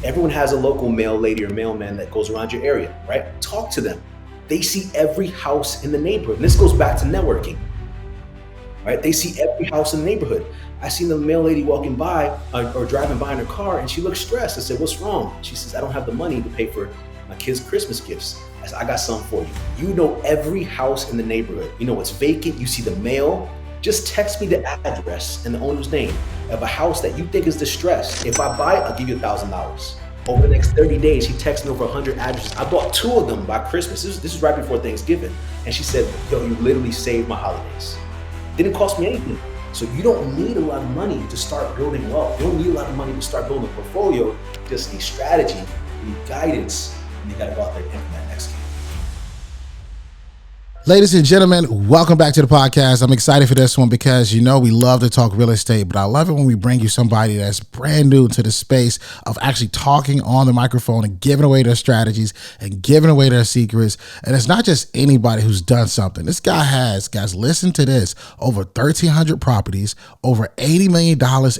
Everyone has a local mail lady or mailman that goes around your area, right? Talk to them. They see every house in the neighborhood. And this goes back to networking, right? They see every house in the neighborhood. I seen the mail lady walking by or driving by in her car, and she looked stressed. I said, "What's wrong?" She says, "I don't have the money to pay for my kids' Christmas gifts." I said, "I got something for you. You know every house in the neighborhood. You know it's vacant. You see the mail. Just text me the address and the owner's name of a house that you think is distressed. If I buy it, I'll give you $1,000." Over the next 30 days, she texted me over 100 addresses. I bought 2 of them by Christmas. This is right before Thanksgiving. And she said, "Yo, you literally saved my holidays." Didn't cost me anything. So you don't need a lot of money to start building wealth. You don't need a lot of money to start building a portfolio. You just need strategy, you need guidance, and you gotta go out there and implement and execute. Ladies and gentlemen, welcome back to the podcast. I'm excited for this one because, we love to talk real estate, but I love it when we bring you somebody that's brand new to the space of actually talking on the microphone and giving away their strategies and giving away their secrets. And it's not just anybody who's done something. This guy has, guys, listen to this, over 1,300 properties, over $80 million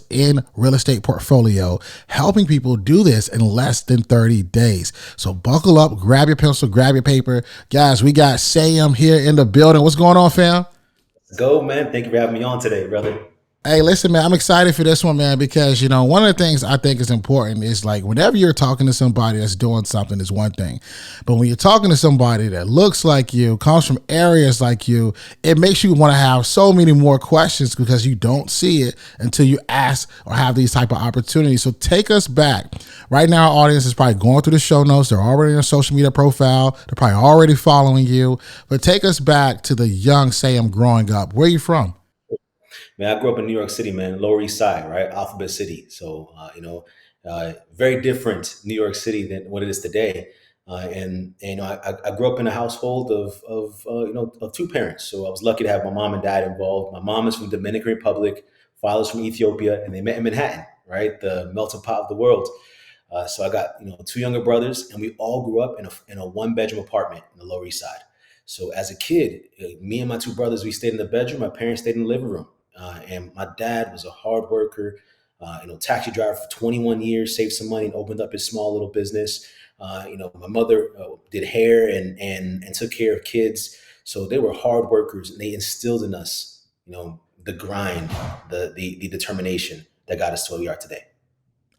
in real estate portfolio, helping people do this in less than 30 days. So buckle up, grab your pencil, grab your paper. Guys, we got Sayam here in the building. What's going on, fam? Let's go, man. Thank you for having me on today, brother. Hey, listen, man, I'm excited for this one, man, because, one of the things I think is important is like whenever you're talking to somebody that's doing something is one thing. But when you're talking to somebody that looks like you, comes from areas like you, it makes you want to have so many more questions because you don't see it until you ask or have these type of opportunities. So take us back. Right now, our audience is probably going through the show notes. They're already in a social media profile. They're probably already following you. But take us back to the young Sayam growing up. Where are you from? Man, I grew up in New York City, man, Lower East Side, right? Alphabet City. So, very different New York City than what it is today. I grew up in a household of 2 parents. So I was lucky to have my mom and dad involved. My mom is from Dominican Republic, father's from Ethiopia, and they met in Manhattan, right? The melting pot of the world. So I got, 2 younger brothers, and we all grew up in a 1-bedroom apartment in the Lower East Side. So as a kid, me and my 2 brothers, we stayed in the bedroom. My parents stayed in the living room. And my dad was a hard worker, taxi driver for 21 years, saved some money and opened up his small little business. My mother did hair and took care of kids. So they were hard workers, and they instilled in us, the grind, the determination that got us to where we are today.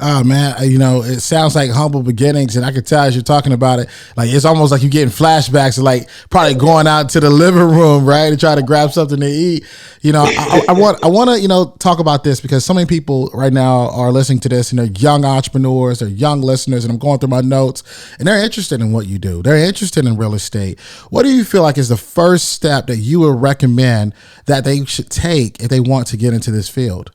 Oh man, it sounds like humble beginnings, and I can tell as you're talking about it, like it's almost like you're getting flashbacks of like probably going out to the living room, right, to try to grab something to eat. I want to talk about this because so many people right now are listening to this, and they're young entrepreneurs, they're young listeners, and I'm going through my notes, and they're interested in what you do. They're interested in real estate. What do you feel like is the first step that you would recommend that they should take if they want to get into this field?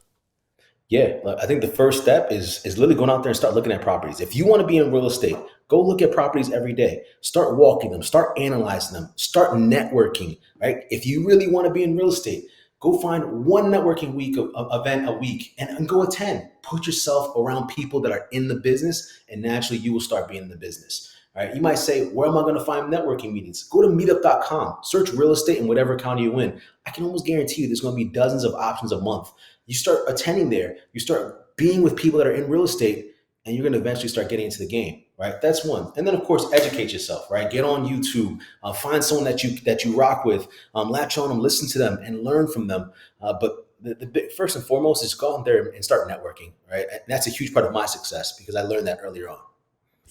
Yeah, I think the first step is literally going out there and start looking at properties. If you want to be in real estate, go look at properties every day. Start walking them, start analyzing them, start networking, right? If you really want to be in real estate, go find one networking event a week and go attend. Put yourself around people that are in the business, and naturally you will start being in the business. All right. You might say, where am I going to find networking meetings? Go to meetup.com, search real estate in whatever county you in. I can almost guarantee you there's going to be dozens of options a month. You start attending there, you start being with people that are in real estate, and you're going to eventually start getting into the game, right? That's one. And then of course, educate yourself, right? Get on YouTube, find someone that you rock with, latch on them, listen to them and learn from them. But the first and foremost is go out there and start networking, right? And that's a huge part of my success because I learned that earlier on.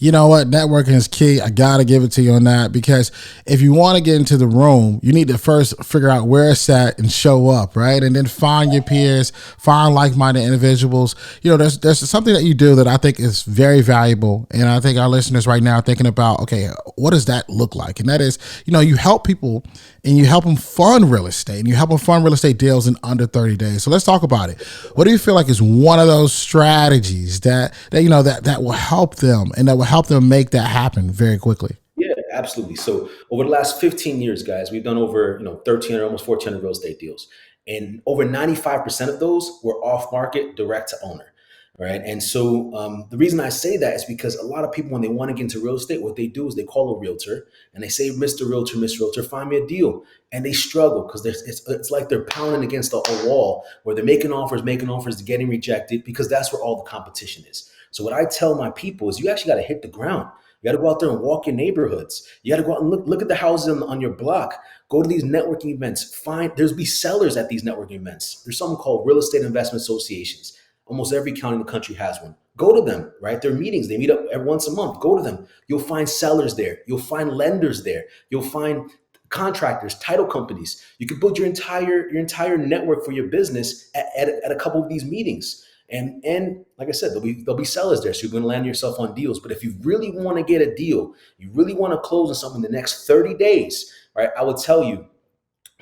You know what? Networking is key. I got to give it to you on that because if you want to get into the room, you need to first figure out where it's at and show up, right? And then find your peers, find like-minded individuals. There's something that you do that I think is very valuable. And I think our listeners right now are thinking about, okay, what does that look like? And that is, you help people and you help them fund real estate and you help them fund real estate deals in under 30 days. So let's talk about it. What do you feel like is one of those strategies that will help them and that will help them make that happen very quickly? Yeah, absolutely. So over the last 15 years, guys, we've done over 1,300, almost 1,400 real estate deals. And over 95% of those were off market, direct to owner. Right. And so the reason I say that is because a lot of people, when they want to get into real estate, what they do is they call a realtor and they say, Mr. Realtor, Miss Realtor, find me a deal. And they struggle because it's like they're pounding against a wall where they're making offers, getting rejected because that's where all the competition is. So what I tell my people is you actually got to hit the ground. You got to go out there and walk your neighborhoods. You got to go out and look at the houses on your block. Go to these networking events. There's be sellers at these networking events. There's something called real estate investment associations. Almost every county in the country has one. Go to them, right? They're meetings. They meet up every once a month. Go to them. You'll find sellers there. You'll find lenders there. You'll find contractors, title companies. You can build your entire network for your business at a couple of these meetings. And like I said, there'll be sellers there, so you're going to land yourself on deals. But if you really want to get a deal, you really want to close on something in the next 30 days, right? I would tell you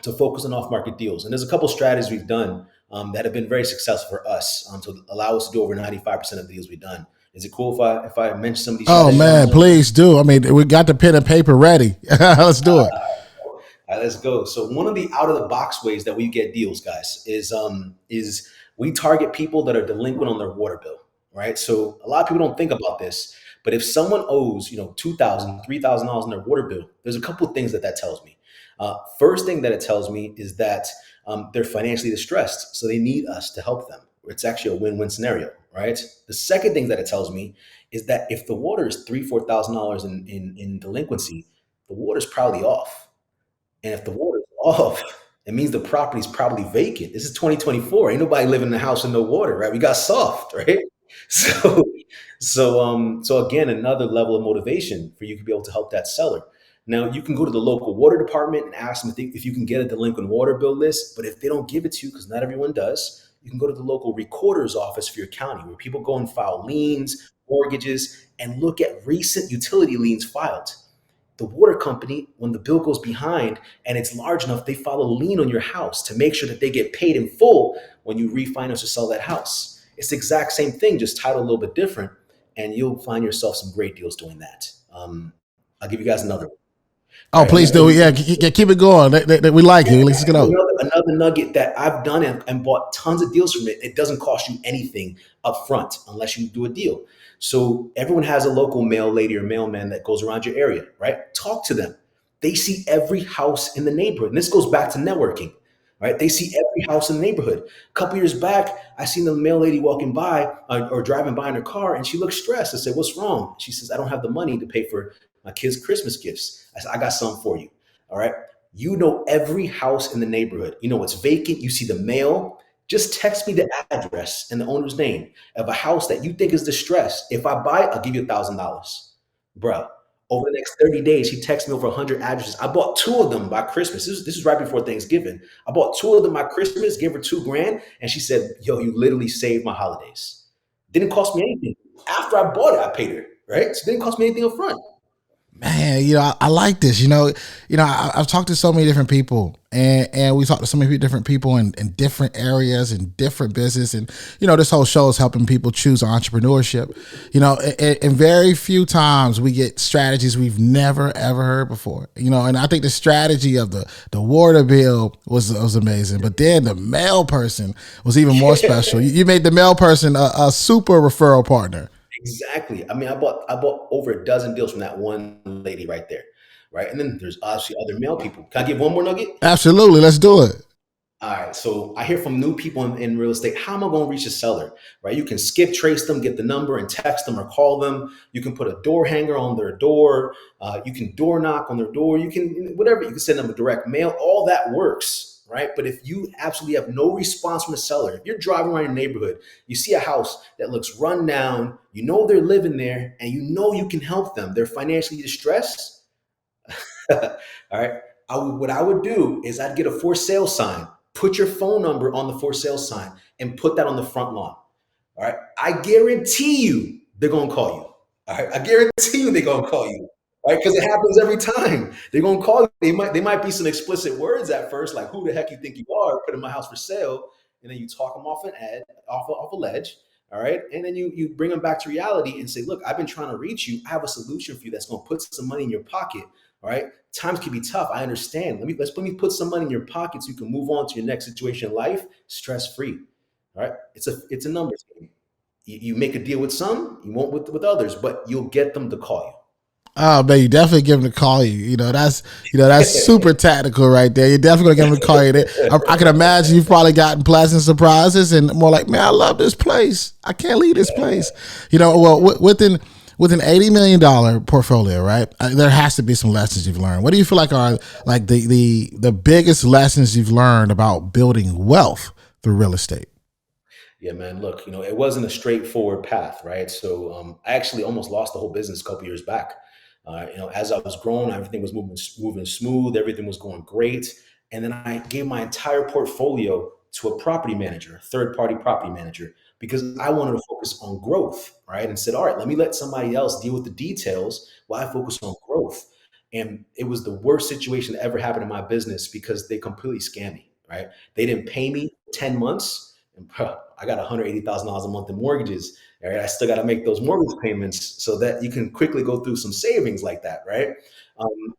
to focus on off-market deals. And there's a couple strategies we've done that have been very successful for us to allow us to do over 95% of the deals we've done. Is it cool if I mention some of these Oh strategies? man, please do. I mean, we got the pen and paper ready. Let's do it. All right, let's go. So one of the out of the box ways that we get deals, guys, is we target people that are delinquent on their water bill, right? So a lot of people don't think about this, but if someone owes, $2,000, $3,000 on their water bill, there's a couple of things that tells me. First thing that it tells me is that they're financially distressed, so they need us to help them. It's actually a win-win scenario, right? The second thing that it tells me is that if the water is $3,000, $4,000 in delinquency, the water's probably off. And if the water's off, it means the property's probably vacant. This is 2024. Ain't nobody living in the house with no water, right? We got soft, right? So, so again, another level of motivation for you to be able to help that seller. Now, you can go to the local water department and ask them if you can get a delinquent water bill list. But if they don't give it to you, because not everyone does, you can go to the local recorder's office for your county, where people go and file liens, mortgages, and look at recent utility liens filed. The water company, when the bill goes behind and it's large enough, they file a lien on your house to make sure that they get paid in full when you refinance or sell that house. It's the exact same thing, just titled a little bit different, and you'll find yourself some great deals doing that. I'll give you guys another one. All Oh, right, please do. Yeah, keep it going. We like it. Let's get out. another nugget that I've done and bought tons of deals from it. It doesn't cost you anything up front unless you do a deal. So everyone has a local mail lady or mailman that goes around your area, right? Talk to them. They see every house in the neighborhood. And this goes back to networking, right? They see every house in the neighborhood. A couple years back, I seen the mail lady walking by or driving by in her car, and she looked stressed. I said, "What's wrong?" She says, "I don't have the money to pay for my kids' Christmas gifts." I said, "I got some for you." All right. You know every house in the neighborhood. You know it's vacant. You see the mail. Just text me the address and the owner's name of a house that you think is distressed. If I buy it, I'll give you $1,000. Bruh, over the next 30 days, he texted me over 100 addresses. I bought two of them by Christmas. This is right before Thanksgiving. I bought two of them by Christmas, gave her 2 grand, and she said, "Yo, you literally saved my holidays." Didn't cost me anything. After I bought it, I paid her, right? So it didn't cost me anything up front. Man, I like this. I've talked to so many different people, and we talked to so many different people in different areas and different business, and this whole show is helping people choose entrepreneurship. And very few times we get strategies we've never ever heard before. And I think the strategy of the water bill was amazing, but then the mail person was even more special. You made the mail person a super referral partner. Exactly. I mean, I bought over a dozen deals from that one lady right there, right? And then there's obviously other male people. Can I give one more nugget? Absolutely, let's do it. All right. So I hear from new people in real estate. How am I going to reach a seller? Right? You can skip trace them, get the number, and text them or call them. You can put a door hanger on their door. You can door knock on their door. You can whatever. You can send them a direct mail. All that works, right? But if you absolutely have no response from the seller, if you're driving around your neighborhood, you see a house that looks run down, you know they're living there, and you know you can help them. They're financially distressed. All right. What I would do is I'd get a for sale sign, put your phone number on the for sale sign, and put that on the front lawn. All right. I guarantee you they're going to call you. All right. I guarantee you they're going to call you. Right. Because it happens every time. They're going to call you. They might be some explicit words at first, like "Who the heck you think you are? Put in my house for sale." And then you talk them off an ad, off a ledge. All right. And then you bring them back to reality and say, "Look, I've been trying to reach you. I have a solution for you that's going to put some money in your pocket. All right. Times can be tough. I understand. Let me put some money in your pocket so you can move on to your next situation in life stress free." All right. It's a numbers game. You make a deal with some, you won't with others, but you'll get them to call you. Oh man, you definitely give him to call you. That's super tactical right there. You're definitely gonna give him to call you. I can imagine you've probably gotten pleasant surprises and more like, man, I love this place. I can't leave this place. Well, with an $80 million portfolio, right? There has to be some lessons you've learned. What do you feel like are like the biggest lessons you've learned about building wealth through real estate? Yeah, man. Look, it wasn't a straightforward path, right? So I actually almost lost the whole business a couple years back. As I was growing, everything was moving smooth, everything was going great, and then I gave my entire portfolio to a property manager, a third party property manager, because I wanted to focus on growth, right? And said, all right, let me let somebody else deal with the details while I focus on growth. And it was the worst situation that ever happened in my business because they completely scammed me, right? They didn't pay me 10 months. And I got $180,000 a month in mortgages. Right? I still got to make those mortgage payments so that you can quickly go through some savings like that, right? Um,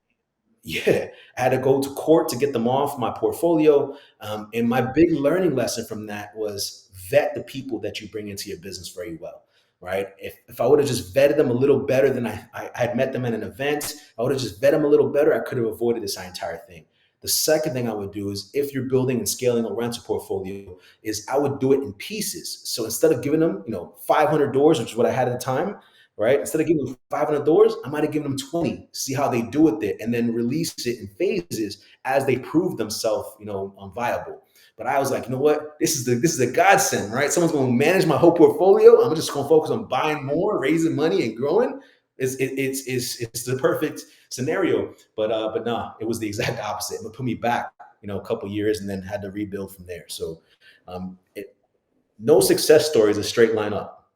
yeah, I had to go to court to get them off my portfolio. And my big learning lesson from that was vet the people that you bring into your business very well, right? If I would have just vetted them a little better than I had met them at an event, I would have just vetted them a little better, I could have avoided this entire thing. The second thing I would do is if you're building and scaling a rental portfolio, is I would do it in pieces. So instead of giving them, 500 doors, which is what I had at the time, right? Instead of giving them 500 doors, I might have given them 20, see how they do with it, and then release it in phases as they prove themselves, viable. But I was like, you know what? This is a godsend, right? Someone's going to manage my whole portfolio. I'm just going to focus on buying more, raising money, and growing. It's the perfect scenario. But nah, it was the exact opposite. It put me back, a couple years, and then had to rebuild from there. So, no success story is a straight line up.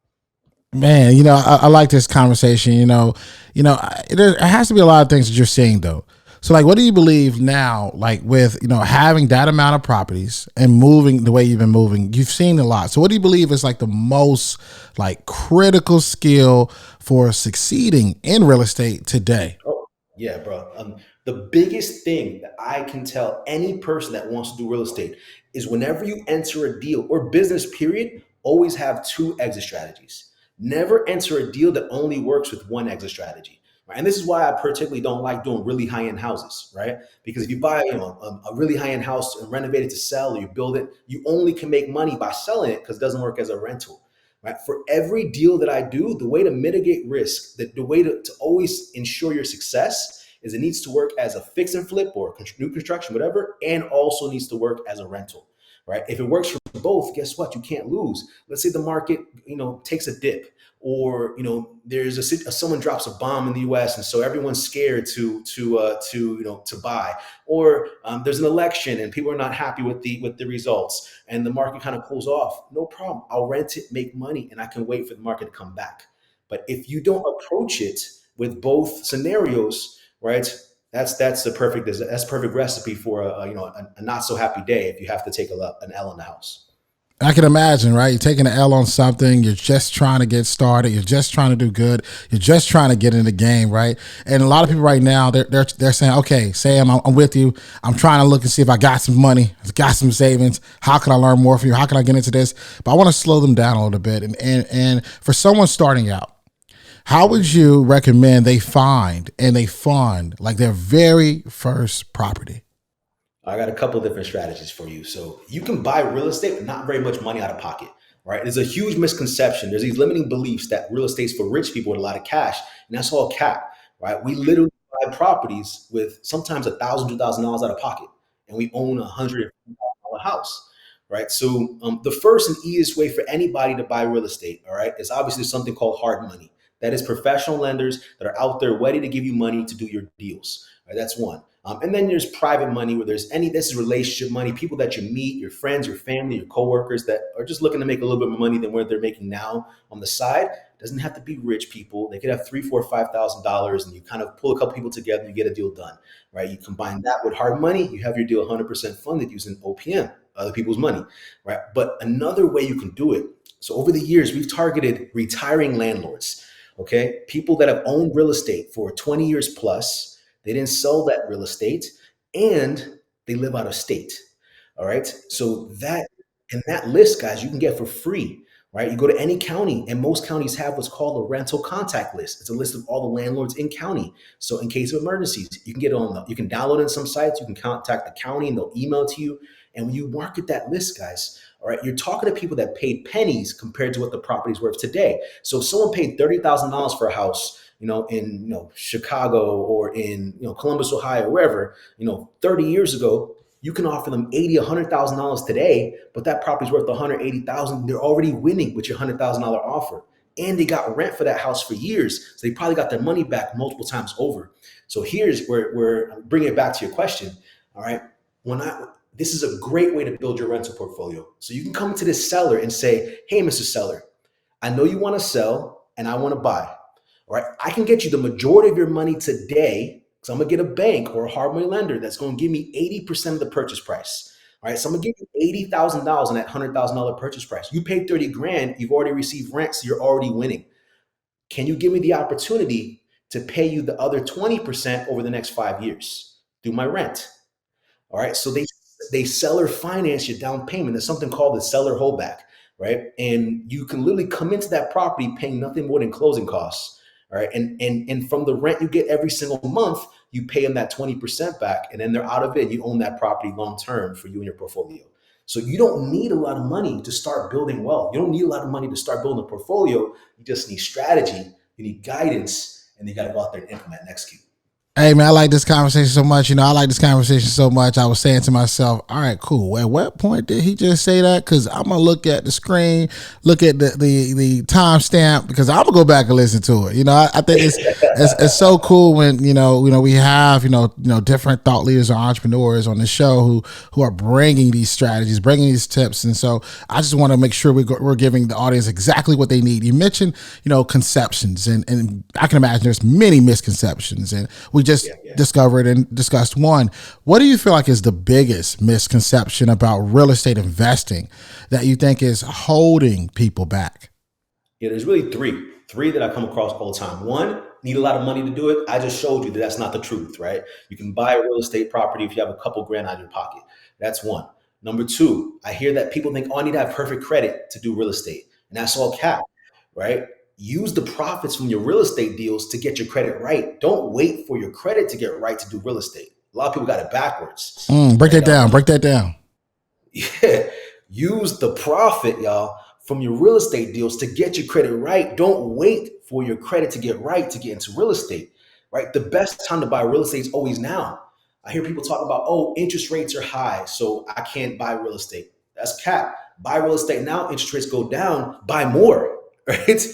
Man, I like this conversation. There has to be a lot of things that you're seeing though. So, like, what do you believe now? Like, with having that amount of properties and moving the way you've been moving, you've seen a lot. So, what do you believe is like the most like critical skill for succeeding in real estate today? Oh, yeah, bro. The biggest thing that I can tell any person that wants to do real estate is whenever you enter a deal or business period, always have two exit strategies. Never enter a deal that only works with one exit strategy. Right? And this is why I particularly don't like doing really high-end houses, right? Because if you buy, a really high-end house and renovate it to sell, or you build it, you only can make money by selling it because it doesn't work as a rental. Right? For every deal that I do, the way to mitigate risk, the way to always ensure your success is it needs to work as a fix and flip or new construction, whatever, and also needs to work as a rental. Right? If it works for both, guess what? You can't lose. Let's say the market, takes a dip, or there's someone drops a bomb in the U.S. and so everyone's scared to buy, or there's an election and people are not happy with the results, and the market kind of cools off. No problem. I'll rent it, make money, and I can wait for the market to come back. But if you don't approach it with both scenarios, right? That's perfect recipe for a not so happy day if you have to take an L in the house. I can imagine, right? You're taking an L on something. You're just trying to get started. You're just trying to do good. You're just trying to get in the game, right? And a lot of people right now, they're saying, okay, Sam, I'm with you. I'm trying to look and see if I got some money, got some savings. How can I learn more from you? How can I get into this? But I want to slow them down a little bit. And for someone starting out, how would you recommend they find and they fund like their very first property? I got a couple of different strategies for you. So you can buy real estate, but not very much money out of pocket, right? There's a huge misconception. There's these limiting beliefs that real estate's for rich people with a lot of cash, and that's all cap, right? We literally buy properties with sometimes $1,000, $2,000 out of pocket, and we own $100,000 house, right? So the first and easiest way for anybody to buy real estate, all right, is obviously something called hard money. That is professional lenders that are out there ready to give you money to do your deals. Right? That's one. And then there's private money where this is relationship money, people that you meet, your friends, your family, your coworkers that are just looking to make a little bit more money than what they're making now on the side. Doesn't have to be rich people. They could have three, four, $5,000, and you kind of pull a couple people together and you get a deal done, right? You combine that with hard money, you have your deal 100% funded using OPM, other people's money, right? But another way you can do it. So over the years, we've targeted retiring landlords, okay? People that have owned real estate for 20 years plus, they didn't sell that real estate, and they live out of state. All right. So that in that list, guys, you can get for free. right? You go to any county, and most counties have what's called a rental contact list. It's a list of all the landlords in county. So in case of emergencies, you can get on you can download it in some sites, you can contact the county and they'll email it to you. And when you market that list, guys, all right, you're talking to people that paid pennies compared to what the property's worth today. So if someone paid $30,000 for a house, in Chicago or in Columbus, Ohio, wherever, 30 years ago, you can offer them $100,000 today, but that property's worth 180,000. They're already winning with your $100,000 offer, and they got rent for that house for years, so they probably got their money back multiple times over. So here's where I'm bringing it back to your question. All right, this is a great way to build your rental portfolio. So you can come to this seller and say, "Hey, Mr. Seller, I know you want to sell and I want to buy. All right, I can get you the majority of your money today because I'm gonna get a bank or a hard money lender that's gonna give me 80% of the purchase price. All right, so I'm gonna give you $80,000 on that $100,000 purchase price. You paid 30 grand, you've already received rent, so you're already winning. Can you give me the opportunity to pay you the other 20% over the next 5 years through my rent?" All right. So they seller finance your down payment. There's something called the seller holdback, right? And you can literally come into that property paying nothing more than closing costs. All right. And from the rent you get every single month, you pay them that 20% back, and then they're out of it. You own that property long term for you and your portfolio. So you don't need a lot of money to start building wealth. You don't need a lot of money to start building a portfolio. You just need strategy, you need guidance, and you got to go out there and implement and execute. Hey man, I like this conversation so much. I like this conversation so much. I was saying to myself, all right, cool. At what point did he just say that? Because I'm gonna look at the screen, look at the timestamp, because I'm gonna go back and listen to it. I think it's so cool when we have different thought leaders or entrepreneurs on the show who are bringing these strategies, bringing these tips, and so I just want to make sure we're giving the audience exactly what they need. You mentioned conceptions, and I can imagine there's many misconceptions, and we just discovered and discussed one. What do you feel like is the biggest misconception about real estate investing that you think is holding people back? Yeah, there's really three that I come across all the time. One, need a lot of money to do it. I just showed you that that's not the truth, right? You can buy a real estate property if you have a couple grand out of your pocket. That's one. Number two, I hear that people think, oh, I need to have perfect credit to do real estate. And that's all cap, right? Use the profits from your real estate deals to get your credit right. Don't wait for your credit to get right to do real estate. A lot of people got it backwards, Break right? that down. Break that down. Yeah, use the profit, y'all, from your real estate deals to get your credit right. Don't wait for your credit to get right to get into real estate, right? The best time to buy real estate is always now. I hear people talk about, oh, interest rates are high, so I can't buy real estate. That's cap. Buy real estate now, interest rates go down, buy more, right?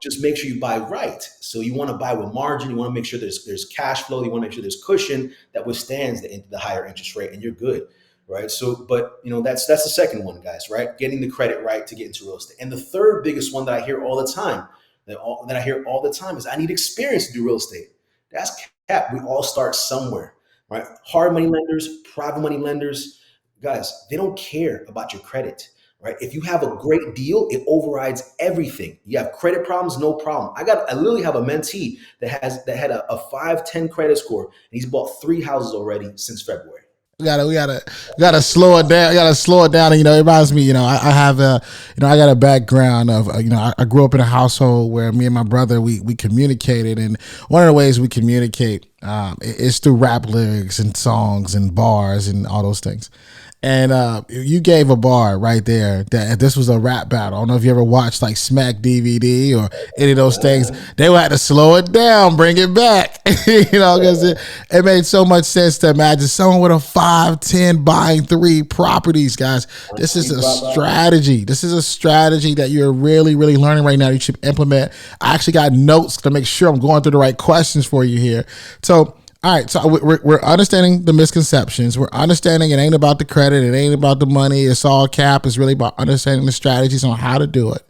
Just make sure you buy right. So you want to buy with margin. You want to make sure there's cash flow. You want to make sure there's cushion that withstands the higher interest rate, and you're good, right? So, but that's the second one, guys, right? Getting the credit right to get into real estate. And the third biggest one that I hear all the time, is I need experience to do real estate. That's cap. We all start somewhere, right? Hard money lenders, private money lenders, guys, they don't care about your credit. Right? If you have a great deal, it overrides everything. You have credit problems, no problem. I literally have a mentee that had a 510 credit score, and he's bought 3 houses already since February. We gotta slow it down. You gotta slow it down. And, it reminds me, I have I got a background of, I grew up in a household where me and my brother, we communicated. And one of the ways we communicate is through rap lyrics and songs and bars and all those things. And you gave a bar right there that this was a rap battle. I don't know if you ever watched like Smack DVD or any of those things. They would have to slow it down, bring it back, because it made so much sense to imagine someone with a 510 buying 3 properties, guys. This is a strategy. This is a strategy that you're really, really learning right now. You should implement. I actually got notes to make sure I'm going through the right questions for you here. So, all right, so we're understanding the misconceptions. We're understanding it ain't about the credit. It ain't about the money. It's all cap. It's really about understanding the strategies on how to do it,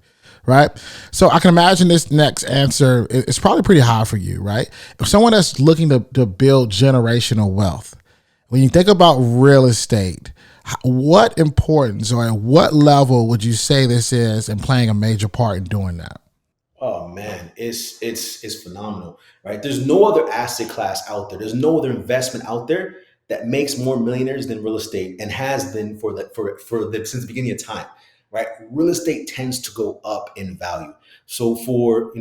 right? So I can imagine this next answer is probably pretty high for you, right? If someone that's looking to build generational wealth, when you think about real estate, what importance or at what level would you say this is in playing a major part in doing that? Oh man, it's phenomenal, right? There's no other asset class out there. There's no other investment out there that makes more millionaires than real estate, and has been for since the beginning of time, right? Real estate tends to go up in value. So for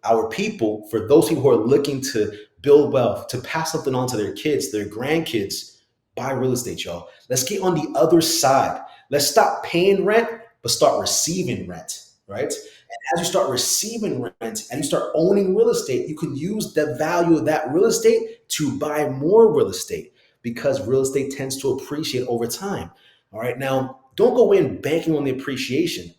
our people, for those people who are looking to build wealth, to pass something on to their kids, their grandkids, buy real estate, y'all. Let's get on the other side. Let's stop paying rent, but start receiving rent, right? And as you start receiving rent and you start owning real estate, you can use the value of that real estate to buy more real estate because real estate tends to appreciate over time. All right. Now, don't go in banking on the appreciation,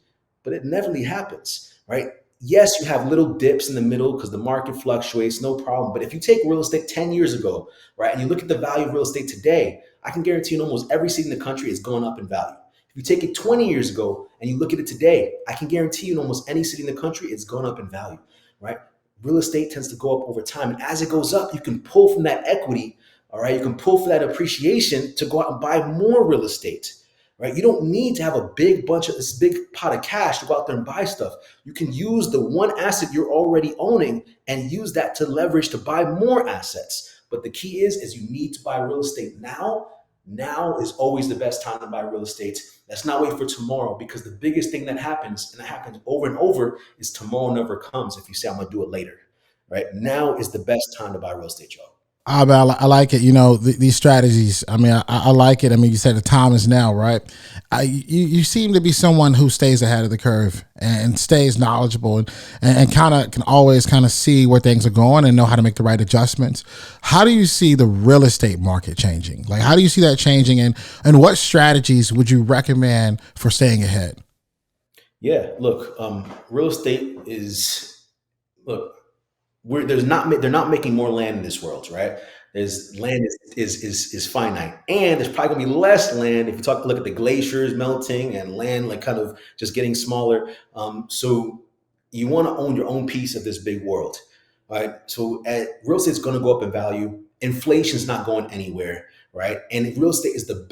but it never really happens, right? Yes, you have little dips in the middle because the market fluctuates, no problem. But if you take real estate 10 years ago, right, and you look at the value of real estate today, I can guarantee you in almost every city in the country is going up in value. If you take it 20 years ago and you look at it today, I can guarantee you in almost any city in the country, it's going up in value, right? Real estate tends to go up over time. And as it goes up, you can pull from that equity, all right? You can pull from that appreciation to go out and buy more real estate, right? You don't need to have a big bunch of this big pot of cash to go out there and buy stuff. You can use the one asset you're already owning and use that to leverage to buy more assets. But the key is you need to buy real estate now. Now is always the best time to buy real estate. Let's not wait for tomorrow because the biggest thing that happens, and it happens over and over, is tomorrow never comes if you say, I'm going to do it later, right? Now is the best time to buy real estate, y'all. I like it. These strategies. I mean, I like it. I mean, you said the time is now, right? You seem to be someone who stays ahead of the curve and stays knowledgeable and kind of can always kind of see where things are going and know how to make the right adjustments. How do you see the real estate market changing? Like, how do you see that changing? And what strategies would you recommend for staying ahead? Yeah, look, real estate is, look, they're not making more land in this world, right? There's land is finite, and there's probably gonna be less land if you look at the glaciers melting and land like kind of just getting smaller. So you want to own your own piece of this big world, right? So real estate is going to go up in value. Inflation is not going anywhere, right? And real estate is the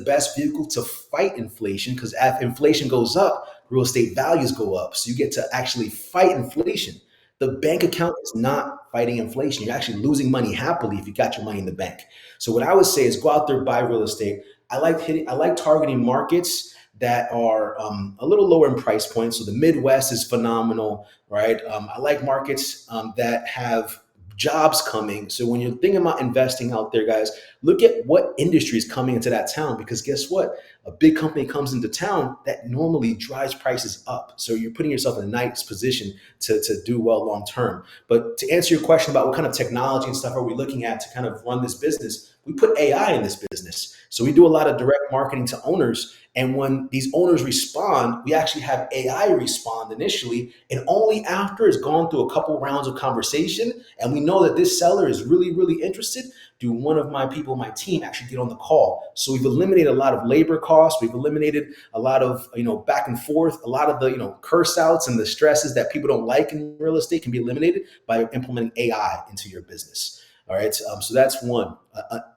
best vehicle to fight inflation because as inflation goes up, real estate values go up. So you get to actually fight inflation. The bank account is not fighting inflation. You're actually losing money happily if you got your money in the bank. So what I would say is go out there, buy real estate. I like targeting markets that are a little lower in price points. So the Midwest is phenomenal, right? I like markets that have jobs coming. So when you're thinking about investing out there, guys, look at what industry is coming into that town because guess what? A big company comes into town that normally drives prices up. So you're putting yourself in a nice position to do well long term. But to answer your question about what kind of technology and stuff are we looking at to kind of run this business, we put AI in this business. So we do a lot of direct marketing to owners. And when these owners respond, we actually have AI respond initially. And only after it's gone through a couple rounds of conversation, and we know that this seller is really, really interested, do one of my people, my team actually get on the call. So we've eliminated a lot of labor costs. We've eliminated a lot of, back and forth, a lot of the, curse outs and the stresses that people don't like in real estate can be eliminated by implementing AI into your business. All right. So that's one.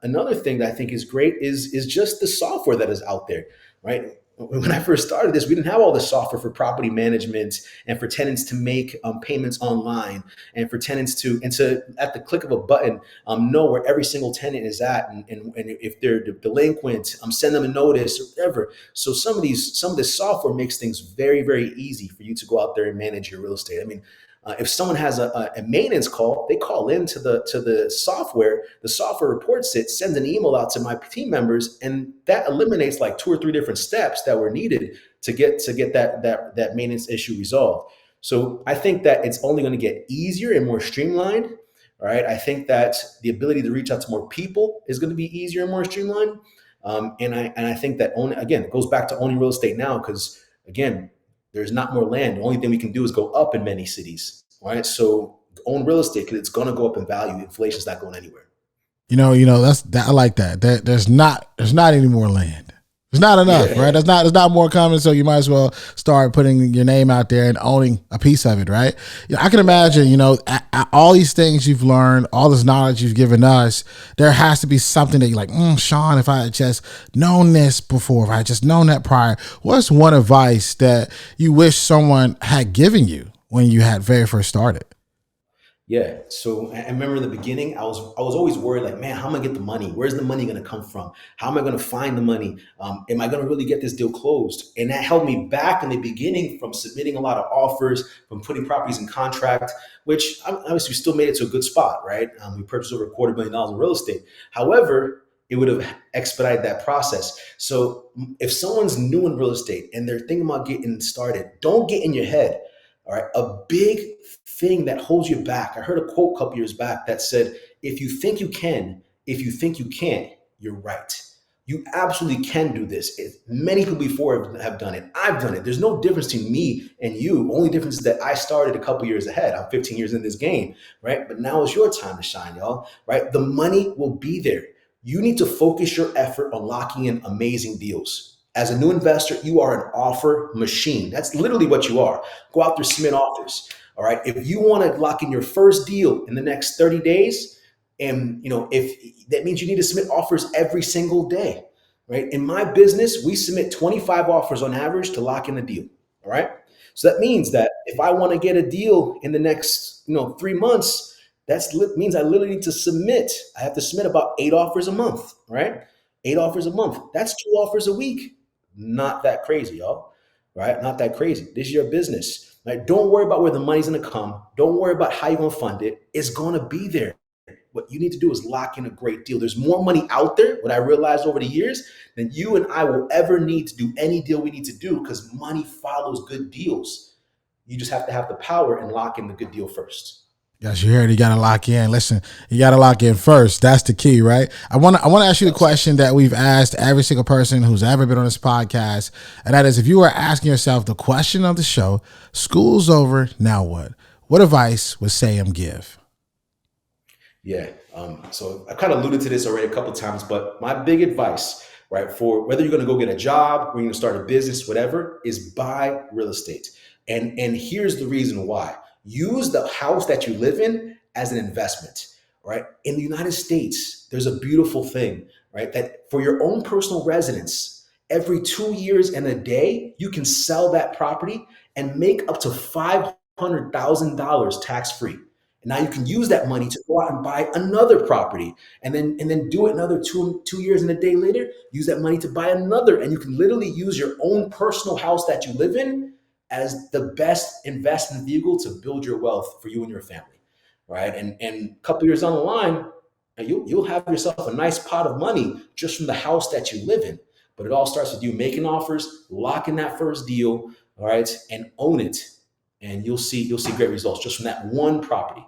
Another thing that I think is great is just the software that is out there, right? When I first started this, we didn't have all the software for property management and for tenants to make payments online and for tenants to at the click of a button know where every single tenant is at and if they're delinquent, send them a notice or whatever. So some of this software makes things very, very easy for you to go out there and manage your real estate. I mean, if someone has a maintenance call, they call into the software. The software reports it, sends an email out to my team members, and that eliminates like 2 or 3 different steps that were needed to get that maintenance issue resolved. So I think that it's only going to get easier and more streamlined. All right. I think that the ability to reach out to more people is going to be easier and more streamlined. And I think that it goes back to owning real estate now because again, there's not more land. The only thing we can do is go up in many cities, right? So own real estate because it's going to go up in value. Inflation's not going anywhere. I like that. There's not any more land. There's not enough, right? There's not more coming. So you might as well start putting your name out there and owning a piece of it, right? I can imagine, all these things you've learned, all this knowledge you've given us, there has to be something that you're like, Shawn, if I had just known this before, if I had just known that prior, what's one advice that you wish someone had given you when you had very first started? Yeah. So I remember in the beginning, I was always worried, like, man, how am I gonna get the money? Where's the money gonna come from? How am I gonna find the money? Am I gonna really get this deal closed? And that held me back in the beginning from submitting a lot of offers, from putting properties in contract, which obviously we still made it to a good spot, right? We purchased over $250,000 in real estate. However, it would have expedited that process. So if someone's new in real estate and they're thinking about getting started, don't get in your head. All right. A big thing that holds you back. I heard a quote a couple years back that said, if you think you can, if you think you can't, you're right. You absolutely can do this. Many people before have done it. I've done it. There's no difference between me and you. Only difference is that I started a couple years ahead. I'm 15 years in this game, right? But now is your time to shine, y'all, right? The money will be there. You need to focus your effort on locking in amazing deals. As a new investor, you are an offer machine. That's literally what you are. Go out there, submit offers. All right. If you want to lock in your first deal in the next 30 days, and if that means you need to submit offers every single day, right? In my business, we submit 25 offers on average to lock in a deal. All right. So that means that if I want to get a deal in the next, 3 months, means I literally need to submit. I have to submit about 8 offers a month, right? 8 offers a month. That's 2 offers a week. Not that crazy, y'all. Right? Not that crazy. This is your business. Right? Don't worry about where the money's gonna come. Don't worry about how you're gonna fund it. It's gonna be there. What you need to do is lock in a great deal. There's more money out there, what I realized over the years, than you and I will ever need to do any deal we need to do because money follows good deals. You just have to have the power and lock in the good deal first. Yes, you heard. You got to lock in. Listen, you got to lock in first. That's the key, right? I want to ask you the Yes. question that we've asked every single person who's ever been on this podcast, and that is, if you were asking yourself the question of the show, "School's over, now what?" What advice would Sayam give? Yeah. So I kind of alluded to this already a couple of times, but my big advice, right, for whether you're going to go get a job or you're going to start a business, whatever, is buy real estate. And here's the reason why. Use the house that you live in as an investment, right? In the United States, there's a beautiful thing, right? That for your own personal residence, every 2 years and a day, you can sell that property and make up to $500,000 tax free. And now you can use that money to go out and buy another property, and then do it another 2 years and a day later. Use that money to buy another, and you can literally use your own personal house that you live in as the best investment vehicle to build your wealth for you and your family, right? And a couple years down the line, you'll have yourself a nice pot of money just from the house that you live in. But it all starts with you making offers, locking that first deal, all right, and own it, and you'll see great results just from that one property.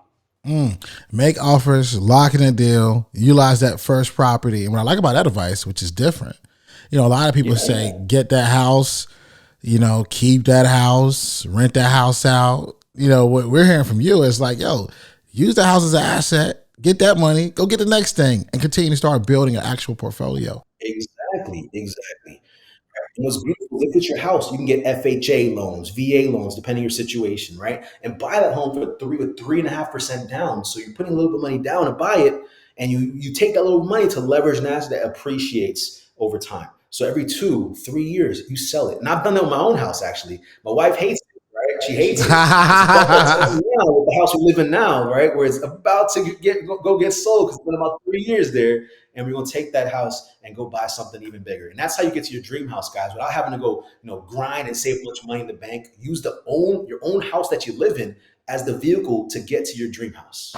Make offers, lock in a deal, utilize that first property. And what I like about that advice, which is different, a lot of people say, Yeah. get that house, keep that house, rent that house out. What we're hearing from you is like, yo, use the house as an asset, get that money, go get the next thing, and continue to start building an actual portfolio. Exactly, exactly. And what's beautiful, look at your house. You can get FHA loans, VA loans, depending on your situation, right? And buy that home for 3.5% down. So you're putting a little bit of money down to buy it, and you take that little money to leverage an asset that appreciates over time. So every 2, 3 years, you sell it. And I've done that with my own house actually. My wife hates it, right? She hates it. Especially now with the house we live in now, right? Where it's about to go get sold because it's been about 3 years there. And we're gonna take that house and go buy something even bigger. And that's how you get to your dream house, guys, without having to go, grind and save a bunch of money in the bank. Use your own house that you live in as the vehicle to get to your dream house.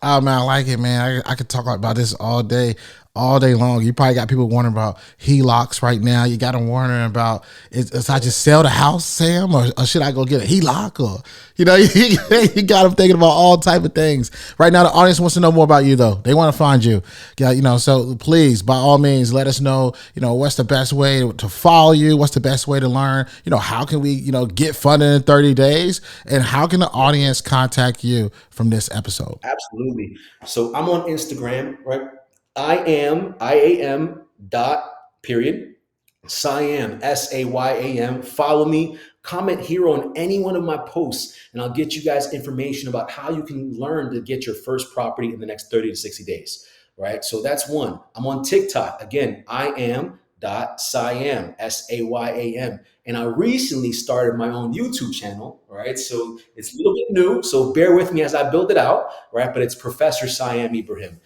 Oh man, I like it, man. I could talk about this all day long. You probably got people wondering about HELOCs right now. You got them wondering about is I just sell the house, Sam, or should I go get a HELOC? Or you got them thinking about all type of things. Right now, the audience wants to know more about you, though. They want to find you. Yeah, so please, by all means, let us know. What's the best way to follow you? What's the best way to learn? How can we get funded in 30 days? And how can the audience contact you from this episode? Absolutely. So I'm on Instagram, right? I am dot period. Sayam, Sayam. Follow me. Comment here on any one of my posts, and I'll get you guys information about how you can learn to get your first property in the next 30 to 60 days. Right. So that's one. I'm on TikTok. Again, I am unconventional.sayam, Sayam. And I recently started my own YouTube channel, right? So it's a little bit new, so bear with me as I build it out, right? But it's Professor Sayam Ibrahim.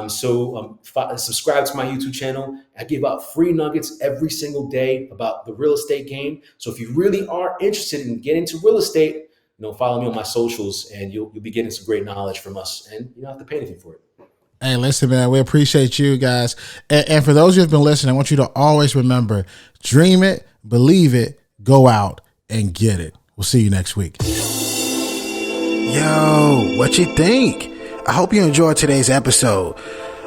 Subscribe to my YouTube channel. I give out free nuggets every single day about the real estate game. So if you really are interested in getting into real estate, follow me on my socials, and you'll be getting some great knowledge from us, and you don't have to pay anything for it. Hey, listen, man, we appreciate you guys. And for those who have been listening, I want you to always remember, dream it, believe it, go out and get it. We'll see you next week. Yo, what you think? I hope you enjoyed today's episode.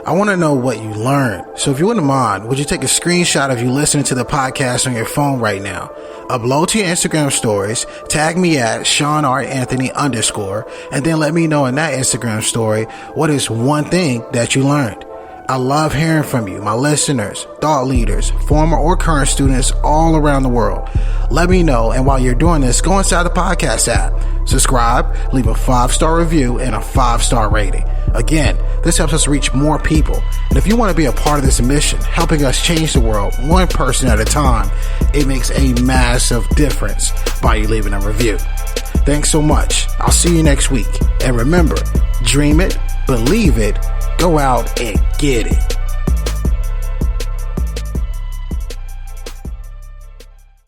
I want to know what you learned. So if you wouldn't mind, would you take a screenshot of you listening to the podcast on your phone right now? Upload to your Instagram stories, tag me at Shawn Anthony _, and then let me know in that Instagram story what is one thing that you learned. I love hearing from you, my listeners, thought leaders, former or current students all around the world. Let me know, and while you're doing this, go inside the podcast app, subscribe, leave a 5-star review and a 5-star rating. Again, this helps us reach more people. And if you want to be a part of this mission, helping us change the world one person at a time, it makes a massive difference by you leaving a review. Thanks so much. I'll see you next week. And remember, dream it, believe it, go out and get it.